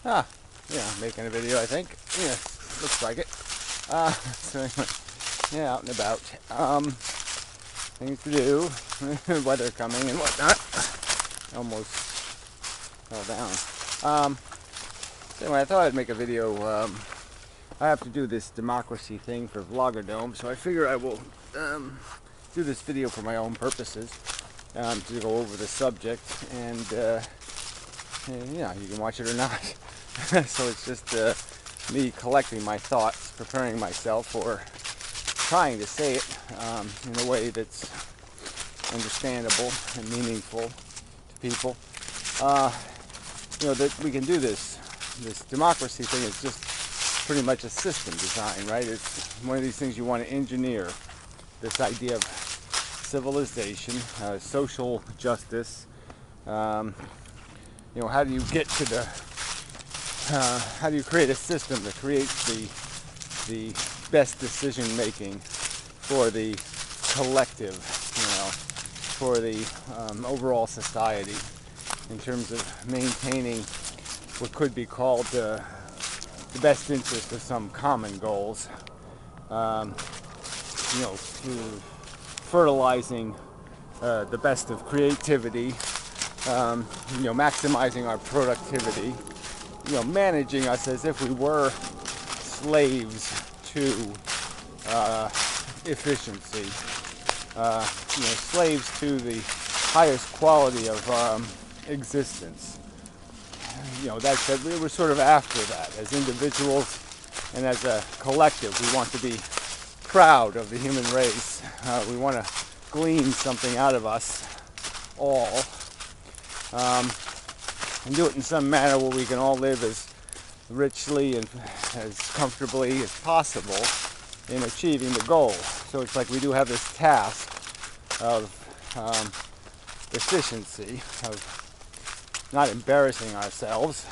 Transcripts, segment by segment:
Ah, yeah, making a video, I think. Yeah, looks like it. So anyway, yeah, out and about. Things to do, weather coming and whatnot. Almost fell down. So anyway, I thought I'd make a video. I have to do this democracy thing for Vlogger so I figure I will do this video for my own purposes, to go over the subject, and yeah, you can watch it or not. So it's just me collecting my thoughts, preparing myself for trying to say it in a way that's understandable and meaningful to people. That we can do this democracy thing is just pretty much a system design, right? It's one of these things you want to engineer, this idea of civilization, social justice. How do you get to the how do you create a system that creates the best decision making for the collective, for the overall society, in terms of maintaining what could be called the best interest of some common goals, through fertilizing the best of creativity, maximizing our productivity, managing us as if we were slaves to efficiency, slaves to the highest quality of existence. That we were sort of after that as individuals and as a collective. We want to be proud of the human race. We want to glean something out of us all, and do it in some manner where we can all live as richly and as comfortably as possible in achieving the goal. So it's like we do have this task of efficiency, of not embarrassing ourselves,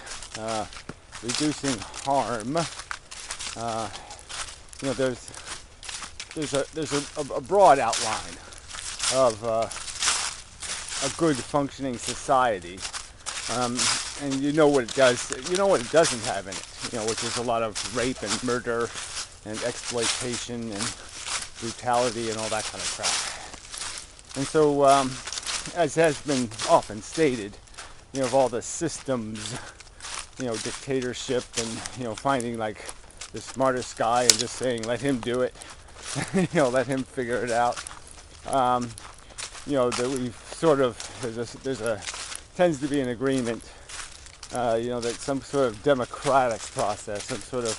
reducing harm. There's a broad outline of a good functioning society, and you know what it does. You know what it doesn't have in it, which is a lot of rape and murder and exploitation and brutality and all that kind of crap. And so, as has been often stated, of all the systems, dictatorship and, finding like the smartest guy and just saying, let him do it, let him figure it out. That we've sort of, tends to be an agreement, that some sort of democratic process, some sort of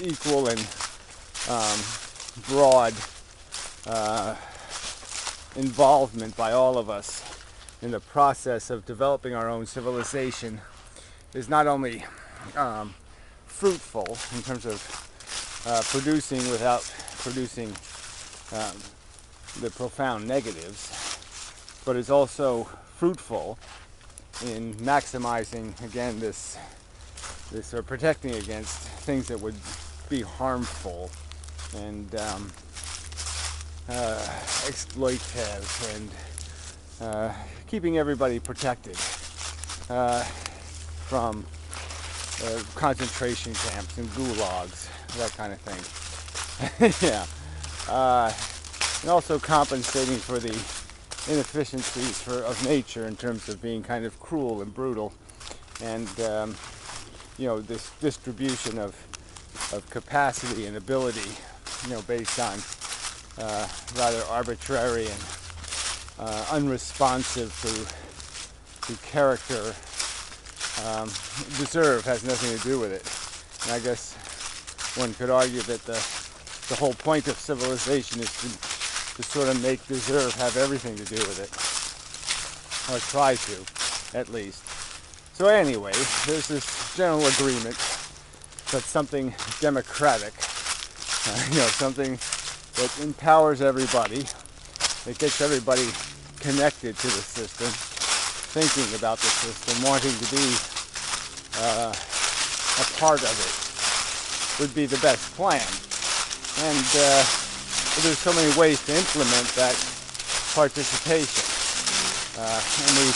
equal and broad involvement by all of us in the process of developing our own civilization is not only fruitful in terms of producing without producing the profound negatives, but is also fruitful in maximizing, again, this or protecting against things that would be harmful and exploitative, and keeping everybody protected from concentration camps and gulags, that kind of thing. Yeah. And also compensating for the inefficiencies of nature in terms of being kind of cruel and brutal, and this distribution of capacity and ability, based on rather arbitrary and unresponsive to character. Deserve has nothing to do with it. And I guess one could argue that the whole point of civilization is to sort of make deserve have everything to do with it, or try to, at least. So anyway, there's this general agreement that something democratic, something that empowers everybody, that gets everybody connected to the system, thinking about the system, wanting to be a part of it, would be the best plan. And there's so many ways to implement that participation. And we,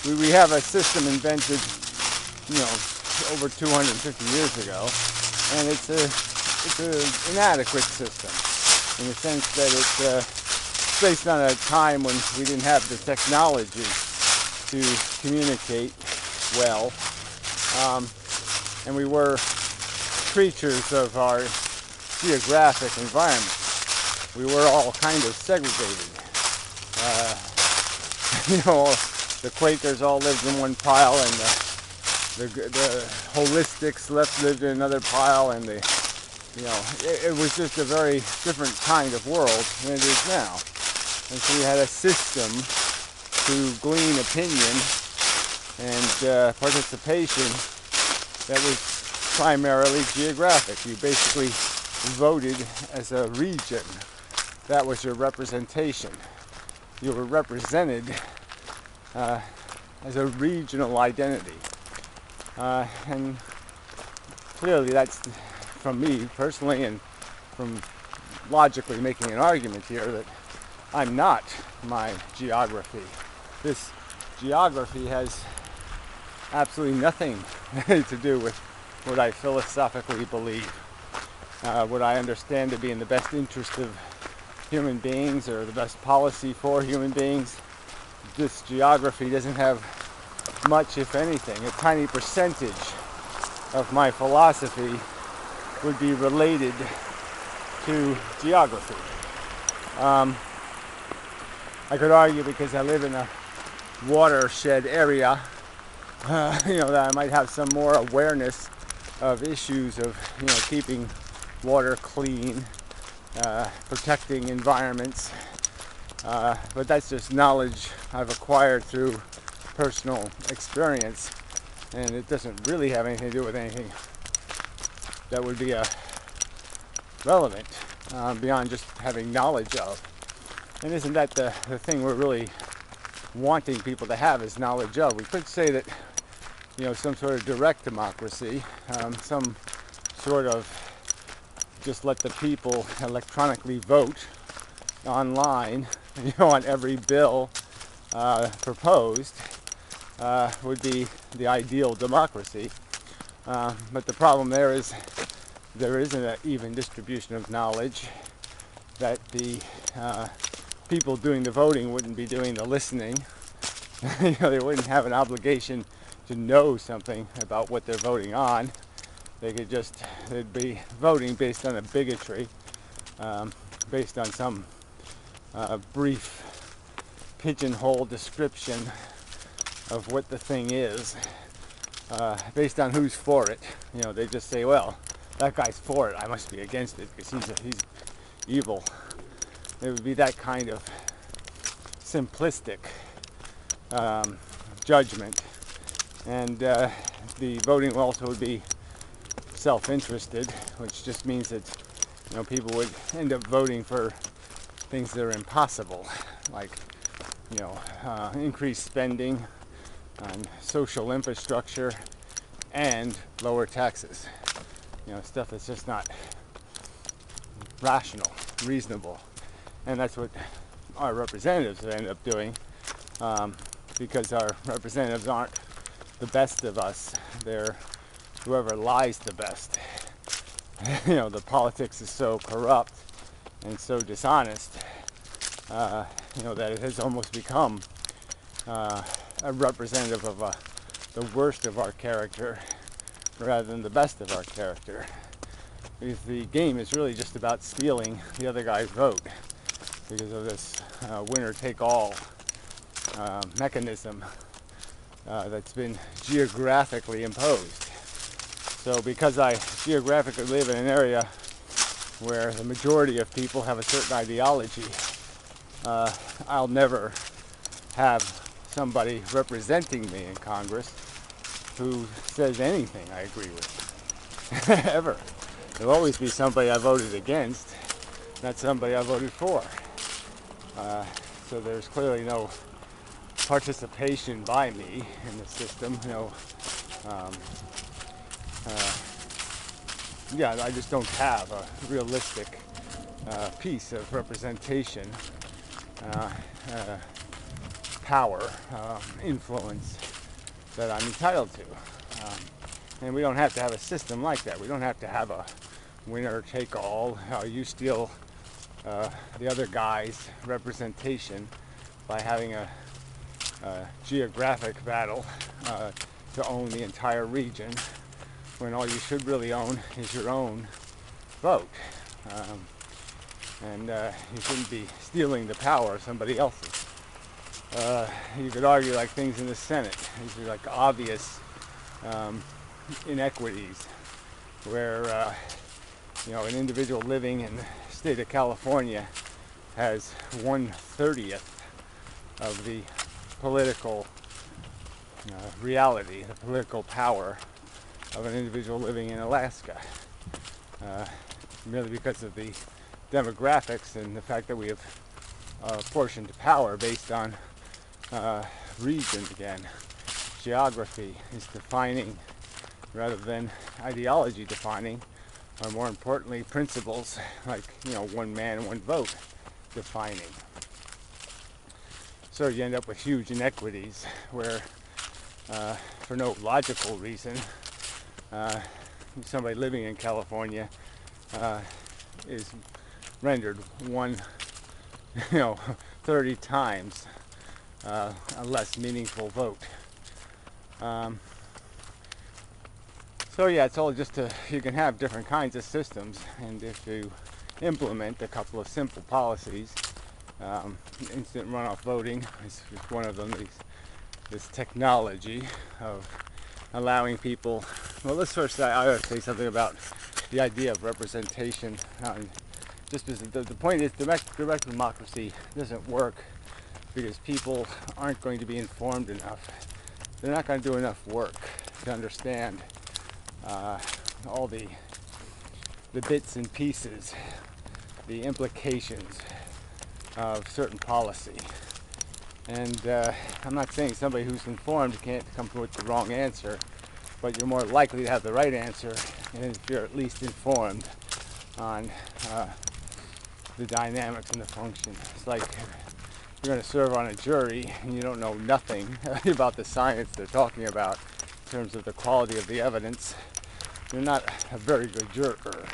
we have a system invented, over 250 years ago, and it's an inadequate system in the sense that it's based on a time when we didn't have the technology to communicate well, and we were creatures of our geographic environment. We were all kind of segregated. The Quakers all lived in one pile, and the holistics lived in another pile, and it was just a very different kind of world than it is now. And so we had a system to glean opinion and participation that was primarily geographic. You basically voted as a region. That was your representation. You were represented as a regional identity. And clearly that's, from me personally and from logically making an argument here, that I'm not my geography. This geography has absolutely nothing to do with what I philosophically believe, what I understand to be in the best interest of human beings or the best policy for human beings. This geography doesn't have much, if anything. A tiny percentage of my philosophy would be related to geography. I could argue because I live in a watershed area, that I might have some more awareness of issues of, keeping water clean, protecting environments, but that's just knowledge I've acquired through personal experience, and it doesn't really have anything to do with anything that would be relevant beyond just having knowledge of. And isn't that the thing we're really wanting people to have, is knowledge of? We could say that, some sort of direct democracy, some sort of just let the people electronically vote online, on every bill proposed, would be the ideal democracy. But the problem there is there isn't an even distribution of knowledge, that the people doing the voting wouldn't be doing the listening. They wouldn't have an obligation to know something about what they're voting on. They'd be voting based on a bigotry, based on some brief pigeonhole description of what the thing is, based on who's for it. They just say, well, that guy's for it, I must be against it because he's evil. It would be that kind of simplistic judgment, and the voting also would be self-interested, which just means that people would end up voting for things that are impossible, like increased spending on social infrastructure and lower taxes. Stuff that's just not rational, reasonable. And that's what our representatives end up doing, because our representatives aren't the best of us. They're whoever lies the best. The politics is so corrupt and so dishonest, that it has almost become a representative of the worst of our character rather than the best of our character. Because the game is really just about stealing the other guy's vote because of this winner-take-all mechanism that's been geographically imposed. So because I geographically live in an area where the majority of people have a certain ideology, I'll never have somebody representing me in Congress who says anything I agree with, ever. There'll always be somebody I voted against, not somebody I voted for. So there's clearly no participation by me in the system. I just don't have a realistic piece of representation power, influence that I'm entitled to. And we don't have to have a system like that. We don't have to have a winner take all. You steal the other guy's representation by having a geographic battle to own the entire region, when all you should really own is your own vote. And you shouldn't be stealing the power of somebody else's. You could argue like things in the Senate. These are like obvious inequities where an individual living in the state of California has 1/30th of the political reality, the political power of an individual living in Alaska, merely because of the demographics and the fact that we have apportioned power based on region again. Geography is defining rather than ideology defining, or more importantly, principles like, one man, one vote defining. So you end up with huge inequities where, for no logical reason, somebody living in California is rendered 30 times a less meaningful vote. So yeah, it's all just you can have different kinds of systems, and if you implement a couple of simple policies, instant runoff voting is one of them. This technology of allowing people. Well, let's first I ought to say something about the idea of representation. Just because the point is, direct democracy doesn't work because people aren't going to be informed enough. They're not going to do enough work to understand all the bits and pieces, the implications of certain policy. And I'm not saying somebody who's informed can't come with the wrong answer, but you're more likely to have the right answer if you're at least informed on the dynamics and the function. It's like you're going to serve on a jury and you don't know nothing about the science they're talking about in terms of the quality of the evidence. You're not a very good juror.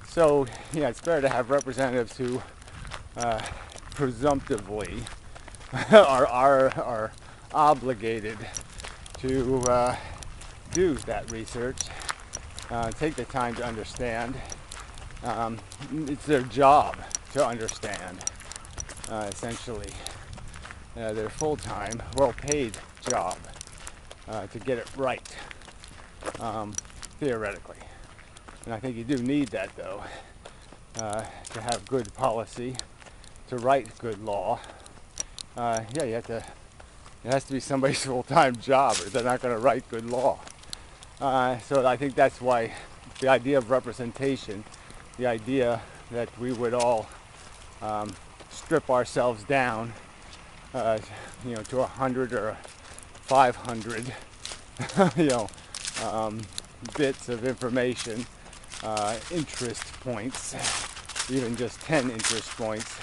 So yeah, it's better to have representatives who presumptively are obligated to do that research, take the time to understand. It's their job to understand, essentially. Their full-time, well-paid job to get it right, theoretically. And I think you do need that, though, to have good policy, to write good law. It has to be somebody's full-time job, or they're not going to write good law. So I think that's why the idea of representation, the idea that we would all strip ourselves down, to 100 or 500, bits of information, interest points, even just 10 interest points,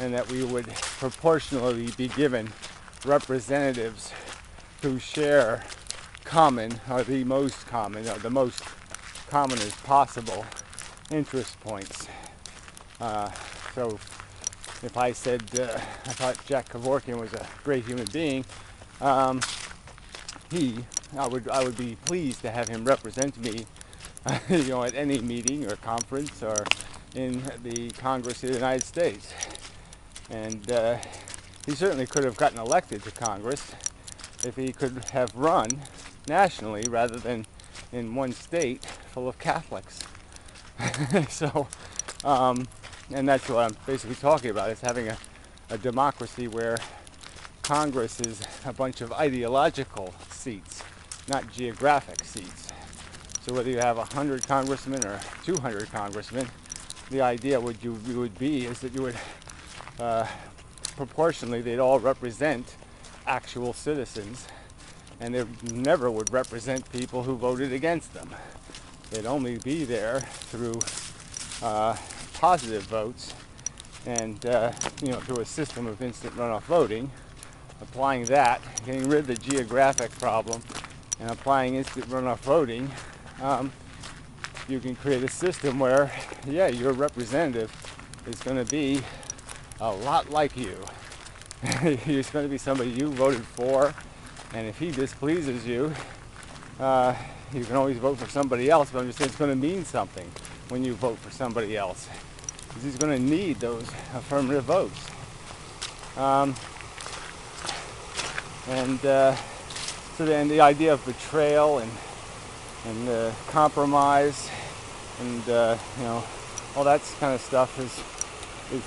and that we would proportionally be given representatives who share common, or the most common, or the most common as possible, interest points. So if I said I thought Jack Kevorkian was a great human being, I would be pleased to have him represent me, at any meeting or conference or in the Congress of the United States. And he certainly could have gotten elected to Congress if he could have run nationally rather than in one state full of Catholics. So, and that's what I'm basically talking about, is having a democracy where Congress is a bunch of ideological seats, not geographic seats. So whether you have 100 congressmen or 200 congressmen, the idea would be is that you would proportionally, they'd all represent actual citizens, and they never would represent people who voted against them. They'd only be there through positive votes and through a system of instant runoff voting, applying that, getting rid of the geographic problem, and applying instant runoff voting, you can create a system where, yeah, your representative is going to be a lot like you. He's going to be somebody you voted for, and if he displeases you, you can always vote for somebody else, but I'm just saying it's going to mean something when you vote for somebody else, because he's going to need those affirmative votes. So then the idea of betrayal and compromise and all that kind of stuff is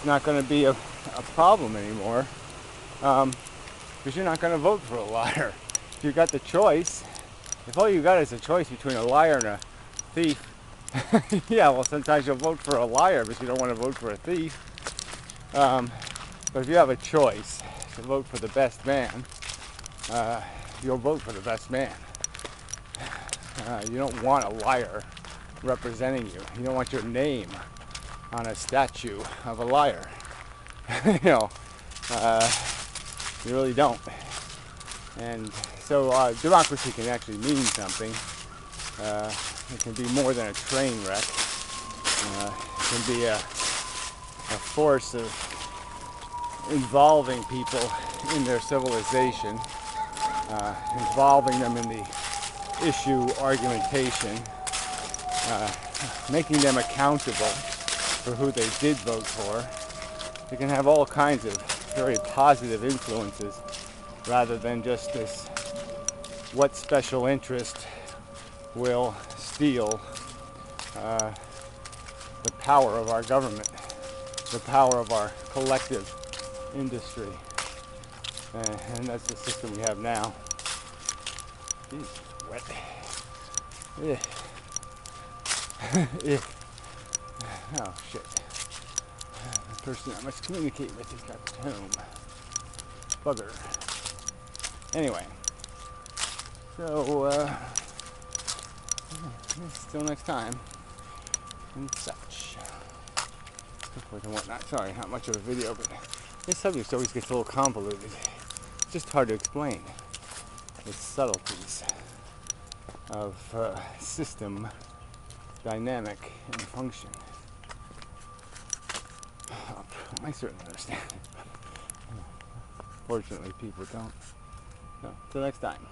not going to be a problem anymore, because you're not going to vote for a liar. If you got the choice, if all you got is a choice between a liar and a thief, yeah, well, sometimes you'll vote for a liar, but you don't want to vote for a thief. But if you have a choice to vote for the best man, you'll vote for the best man. You don't want a liar representing you. You don't want your name on a statue of a liar. You really don't. And so democracy can actually mean something. It can be more than a train wreck. It can be a force of involving people in their civilization, involving them in the issue argumentation, making them accountable for who they did vote for. It can have all kinds of very positive influences, rather than just this what special interest will steal the power of our government, the power of our collective industry. And that's the system we have now. Jeez, it's wet. Yeah. Oh shit. The person I must communicate with is got home. Bugger. Anyway. So, till next time. And such. So forth and whatnot. Sorry, not much of a video, but this subject always gets a little convoluted. It's just hard to explain the subtleties of system, dynamic, and function. I certainly understand it. Fortunately, people don't. So, till next time.